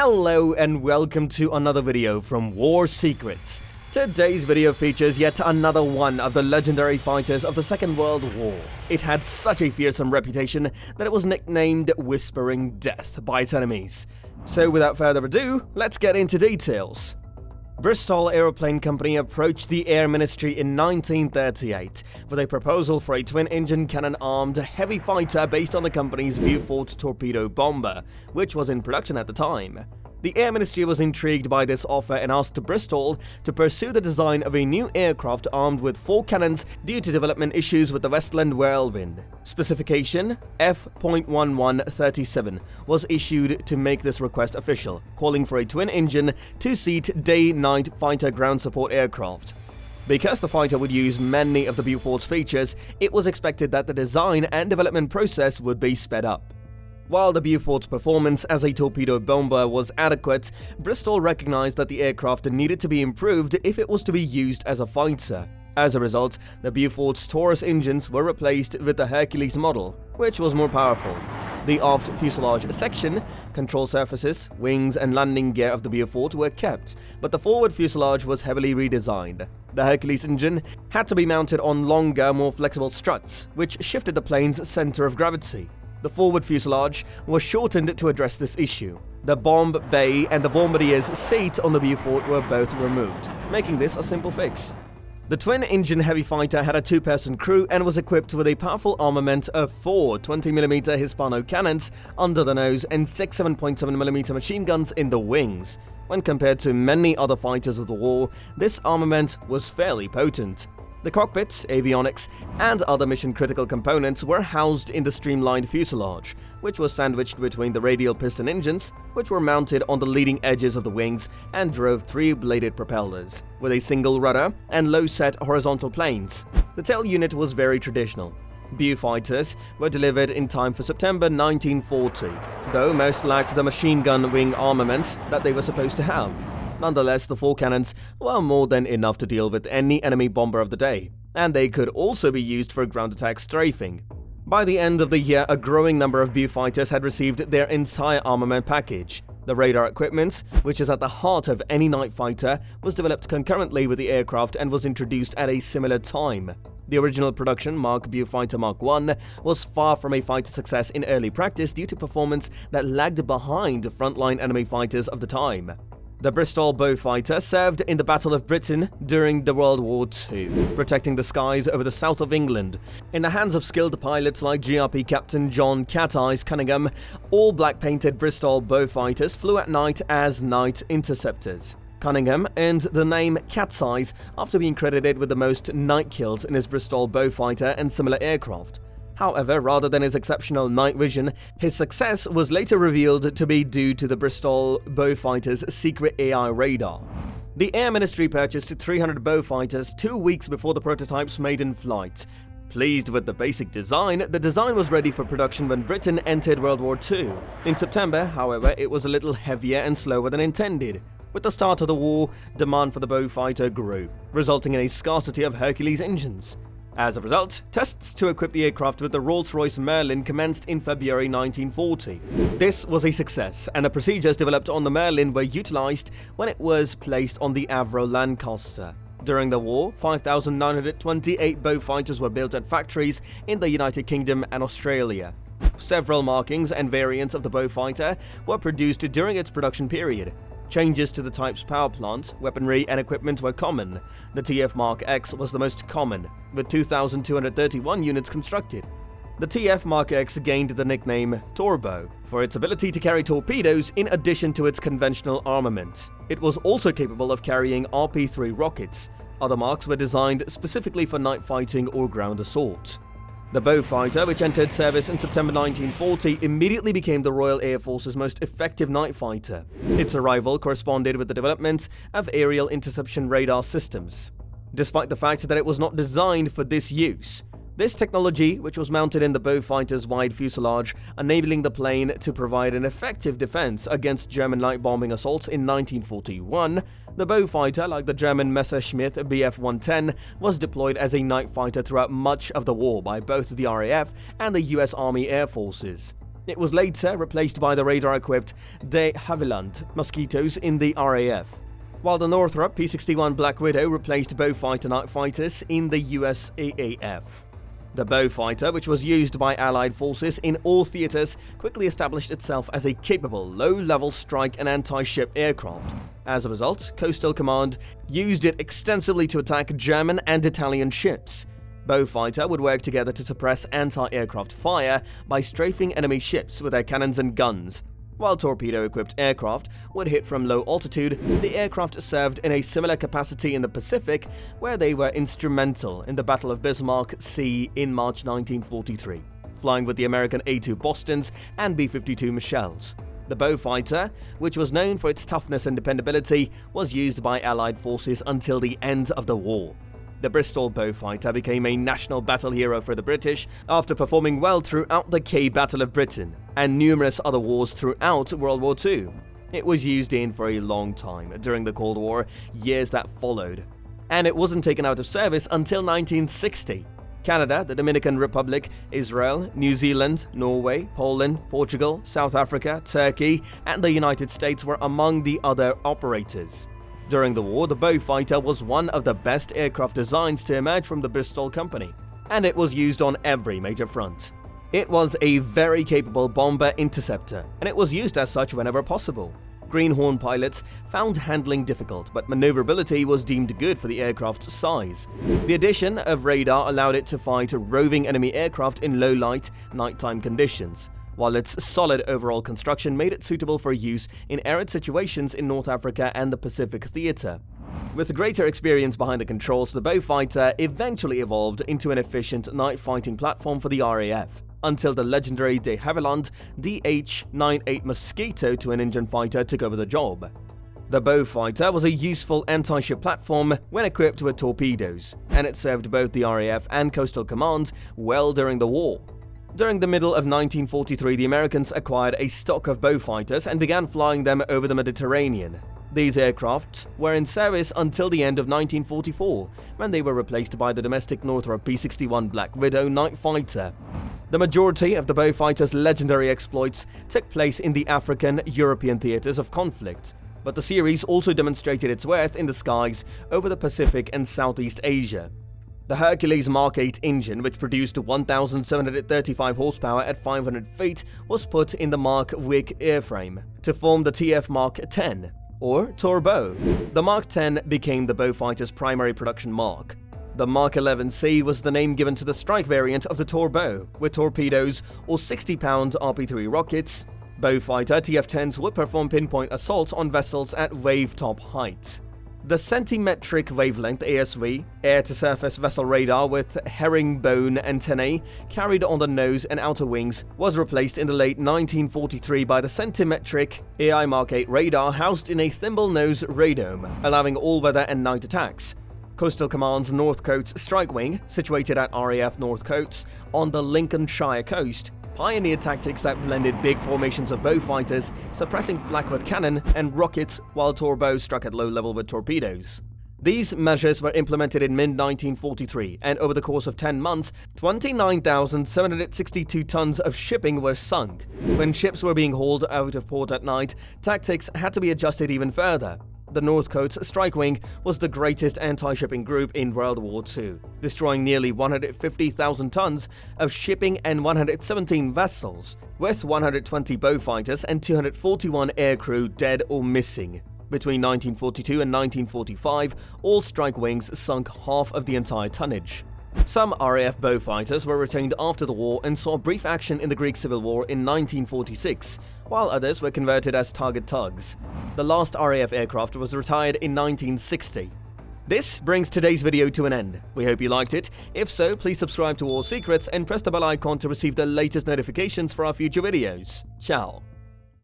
Hello and welcome to another video from War Secrets. Today's video features yet another one of the legendary fighters of the Second World War. It had such a fearsome reputation that it was nicknamed Whispering Death by its enemies. So without further ado, let's get into details. Bristol Aeroplane Company approached the Air Ministry in 1938 with a proposal for a twin-engine cannon-armed heavy fighter based on the company's Beaufort torpedo bomber, which was in production at the time. The Air Ministry was intrigued by this offer and asked Bristol to pursue the design of a new aircraft armed with 4 cannons due to development issues with the Westland whirlwind. Specification F.1137 was issued to make this request official, calling for a twin-engine, 2-seat day-night fighter ground support aircraft. Because the fighter would use many of the Beaufort's features, it was expected that the design and development process would be sped up. While the Beaufort's performance as a torpedo bomber was adequate, Bristol recognized that the aircraft needed to be improved if it was to be used as a fighter. As a result, the Beaufort's Taurus engines were replaced with the Hercules model, which was more powerful. The aft fuselage section, control surfaces, wings and landing gear of the Beaufort were kept, but the forward fuselage was heavily redesigned. The Hercules engine had to be mounted on longer, more flexible struts, which shifted the plane's center of gravity. The forward fuselage was shortened to address this issue. The bomb bay and the bombardier's seat on the Beaufort were both removed, making this a simple fix. The twin-engine heavy fighter had a 2-person crew and was equipped with a powerful armament of 4 20mm Hispano cannons under the nose and 6 7.7mm machine guns in the wings. When compared to many other fighters of the war, this armament was fairly potent. The cockpit, avionics, and other mission-critical components were housed in the streamlined fuselage, which was sandwiched between the radial piston engines, which were mounted on the leading edges of the wings and drove 3-bladed propellers, with a single rudder and low-set horizontal planes. The tail unit was very traditional. Beaufighters were delivered in time for September 1940, though most lacked the machine gun wing armament that they were supposed to have. Nonetheless, the 4 cannons were more than enough to deal with any enemy bomber of the day, and they could also be used for ground attack strafing. By the end of the year, a growing number of Beaufighters had received their entire armament package. The radar equipment, which is at the heart of any night fighter, was developed concurrently with the aircraft and was introduced at a similar time. The original production Mark Beaufighter Mark I was far from a fighter success in early practice due to performance that lagged behind frontline enemy fighters of the time. The Bristol Beaufighter served in the Battle of Britain during the World War II, protecting the skies over the south of England. In the hands of skilled pilots like GRP Captain John Cat Eyes Cunningham, all black-painted Bristol Beaufighters flew at night as night interceptors. Cunningham earned the name Cat's Eyes after being credited with the most night kills in his Bristol Beaufighter and similar aircraft. However, rather than his exceptional night vision, his success was later revealed to be due to the Bristol Beaufighter's secret AI radar. The Air Ministry purchased 300 Beaufighters 2 weeks before the prototypes made in flight. Pleased with the basic design, the design was ready for production when Britain entered World War II. In September, however, it was a little heavier and slower than intended. With the start of the war, demand for the Beaufighter grew, resulting in a scarcity of Hercules engines. As a result, tests to equip the aircraft with the Rolls-Royce Merlin commenced in February 1940. This was a success, and the procedures developed on the Merlin were utilized when it was placed on the Avro Lancaster. During the war, 5,928 Beaufighters were built at factories in the United Kingdom and Australia. Several markings and variants of the Beaufighter were produced during its production period. Changes to the type's power plant, weaponry and equipment were common. The TF Mark X was the most common, with 2,231 units constructed. The TF Mark X gained the nickname Turbo for its ability to carry torpedoes in addition to its conventional armament. It was also capable of carrying RP-3 rockets. Other marks were designed specifically for night fighting or ground assault. The Beaufighter, which entered service in September 1940, immediately became the Royal Air Force's most effective night fighter. Its arrival corresponded with the development of aerial interception radar systems. Despite the fact that it was not designed for this use, this technology, which was mounted in the Beaufighter's wide fuselage, enabling the plane to provide an effective defense against German night bombing assaults in 1941, the Beaufighter, like the German Messerschmitt Bf-110, was deployed as a night fighter throughout much of the war by both the RAF and the US Army Air Forces. It was later replaced by the radar-equipped de Havilland Mosquitoes in the RAF, while the Northrop P-61 Black Widow replaced Beaufighter night fighters in the USAAF. The Beaufighter, which was used by Allied forces in all theaters, quickly established itself as a capable, low-level strike and anti-ship aircraft. As a result, Coastal Command used it extensively to attack German and Italian ships. Beaufighter would work together to suppress anti-aircraft fire by strafing enemy ships with their cannons and guns. While torpedo-equipped aircraft would hit from low altitude, the aircraft served in a similar capacity in the Pacific, where they were instrumental in the Battle of Bismarck Sea in March 1943, flying with the American A-2 Bostons and B-52 Michelles. The Beaufighter, which was known for its toughness and dependability, was used by Allied forces until the end of the war. The Bristol Beaufighter became a national battle hero for the British after performing well throughout the Key Battle of Britain and numerous other wars throughout World War II. It was used in for a long time during the Cold War, years that followed, and it wasn't taken out of service until 1960. Canada, the Dominican Republic, Israel, New Zealand, Norway, Poland, Portugal, South Africa, Turkey, and the United States were among the other operators. During the war, the Beaufighter was one of the best aircraft designs to emerge from the Bristol Company, and it was used on every major front. It was a very capable bomber interceptor, and it was used as such whenever possible. Greenhorn pilots found handling difficult, but maneuverability was deemed good for the aircraft's size. The addition of radar allowed it to fight roving enemy aircraft in low-light, nighttime conditions, while its solid overall construction made it suitable for use in arid situations in North Africa and the Pacific theater. With greater experience behind the controls, the Beaufighter eventually evolved into an efficient night fighting platform for the RAF, until the legendary de Havilland DH-98 Mosquito twin-engine fighter took over the job. The Beaufighter was a useful anti-ship platform when equipped with torpedoes, and it served both the RAF and Coastal Command well during the war. During the middle of 1943, the Americans acquired a stock of Beaufighters and began flying them over the Mediterranean. These aircraft were in service until the end of 1944, when they were replaced by the domestic Northrop P-61 Black Widow night fighter. The majority of the Beaufighter's legendary exploits took place in the African, European theaters of conflict, but the series also demonstrated its worth in the skies over the Pacific and Southeast Asia. The Hercules Mark 8 engine, which produced 1,735 horsepower at 500 feet, was put in the Mark Wick airframe to form the TF Mark 10, or Torbeau. The Mark 10 became the Beaufighter's primary production mark. The Mark 11C was the name given to the strike variant of the Torbeau, with torpedoes or 60-pound RP-3 rockets. Beaufighter TF-10s would perform pinpoint assaults on vessels at wave-top height. The centimetric wavelength ASV, air-to-surface vessel radar with herringbone antennae carried on the nose and outer wings, was replaced in the late 1943 by the centimetric AI Mark 8 radar housed in a thimble nose radome, allowing all-weather and night attacks. Coastal Command's Northcotes Strike Wing, situated at RAF Northcotes on the Lincolnshire coast, pioneered tactics that blended big formations of Beaufighters, suppressing flak with cannon and rockets, while Torbeau struck at low level with torpedoes. These measures were implemented in mid-1943, and over the course of 10 months, 29,762 tons of shipping were sunk. When ships were being hauled out of port at night, tactics had to be adjusted even further. The Northcotes Strike Wing was the greatest anti-shipping group in World War II, destroying nearly 150,000 tons of shipping and 117 vessels, with 120 Beaufighters and 241 aircrew dead or missing. Between 1942 and 1945, all strike wings sunk half of the entire tonnage. Some RAF Beaufighters were retained after the war and saw brief action in the Greek Civil War in 1946, while others were converted as target tugs. The last RAF aircraft was retired in 1960. This brings today's video to an end. We hope you liked it. If so, please subscribe to War Secrets and press the bell icon to receive the latest notifications for our future videos. Ciao.